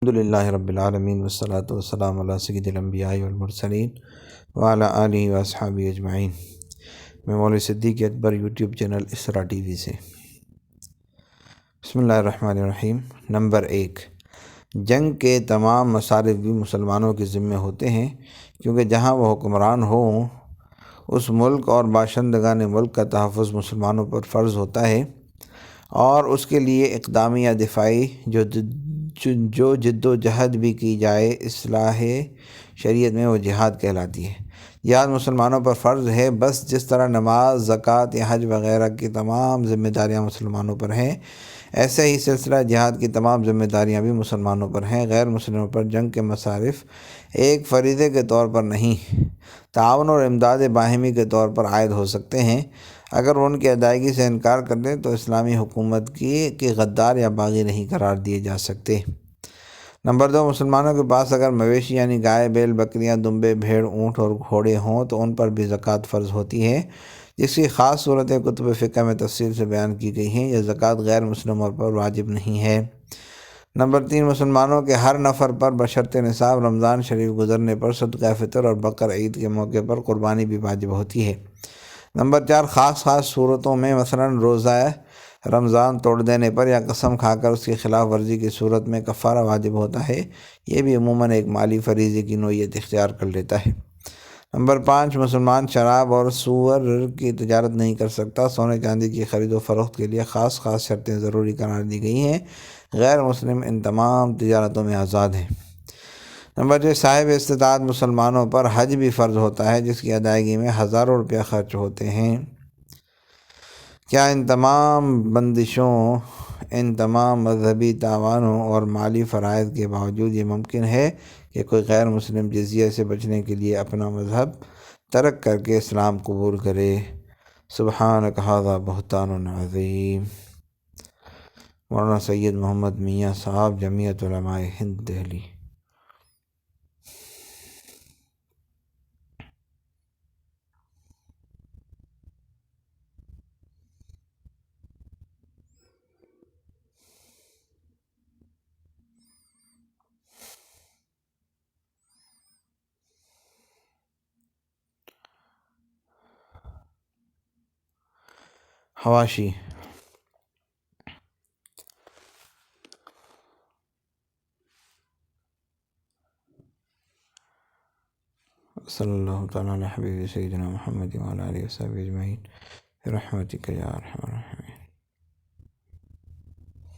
الحمد للہ رب العالمین والصلاة والسلام علی سید الانبیاء والمرسلین وعلی آلہ واصحابہ اجمعین۔ میں مولوی صدیق اکبر یوٹیوب چینل اسرا ٹی وی سے۔ بسم اللہ الرحمن الرحیم۔ نمبر 1، جنگ کے تمام مصارف بھی مسلمانوں کے ذمہ ہوتے ہیں، کیونکہ جہاں وہ حکمران ہوں اس ملک اور باشندگان ملک کا تحفظ مسلمانوں پر فرض ہوتا ہے، اور اس کے لیے اقدامی یا دفاعی جو جد و جہد بھی کی جائے اصلاح شریعت میں وہ جہاد کہلاتی ہے۔ جہاد مسلمانوں پر فرض ہے، بس جس طرح نماز، زکوٰۃ یا حج وغیرہ کی تمام ذمہ داریاں مسلمانوں پر ہیں، ایسے ہی سلسلہ جہاد کی تمام ذمہ داریاں بھی مسلمانوں پر ہیں۔ غیر مسلموں پر جنگ کے مصارف ایک فریضے کے طور پر نہیں، تعاون اور امداد باہمی کے طور پر عائد ہو سکتے ہیں۔ اگر وہ ان کی ادائیگی سے انکار کر دیں تو اسلامی حکومت کی غدار یا باغی نہیں قرار دیے جا سکتے۔ نمبر 2، مسلمانوں کے پاس اگر مویشی یعنی گائے، بیل، بکریاں، دمبے، بھیڑ، اونٹ اور گھوڑے ہوں تو ان پر بھی زکوٰۃ فرض ہوتی ہے، جس کی خاص صورتیں کتب فقہ میں تفصیل سے بیان کی گئی ہیں۔ یہ زکوٰۃ غیر مسلموں پر واجب نہیں ہے۔ نمبر 3، مسلمانوں کے ہر نفر پر بشرط نصاب رمضان شریف گزرنے پر صدقہ فطر اور بقر عید کے موقع پر قربانی بھی واجب ہوتی ہے۔ نمبر 4، خاص صورتوں میں مثلاً روزہ رمضان توڑ دینے پر یا قسم کھا کر اس کی خلاف ورزی کی صورت میں کفارہ واجب ہوتا ہے۔ یہ بھی عموماً ایک مالی فریضے کی نوعیت اختیار کر لیتا ہے۔ نمبر 5، مسلمان شراب اور سور کی تجارت نہیں کر سکتا۔ سونے چاندی کی خرید و فروخت کے لیے خاص شرطیں ضروری قرار دی گئی ہیں۔ غیر مسلم ان تمام تجارتوں میں آزاد ہیں۔ نمبر 6، صاحب استطاعت مسلمانوں پر حج بھی فرض ہوتا ہے، جس کی ادائیگی میں ہزاروں روپیہ خرچ ہوتے ہیں۔ کیا ان تمام بندشوں، ان تمام مذہبی تاوانوں اور مالی فرائض کے باوجود یہ ممکن ہے کہ کوئی غیر مسلم جزیہ سے بچنے کے لیے اپنا مذہب ترک کر کے اسلام قبول کرے؟ سبحانک ھذا بہتان عظیم۔ مولانا سید محمد میاں صاحب، جمعیت علماء ہند، دہلی۔ حواشی۔ صلی اللہ تعالیٰ علی حبیب سیدنا محمد وعلی آلہ وصحبہ اجمعین برحمتک یا ارحم الراحمین۔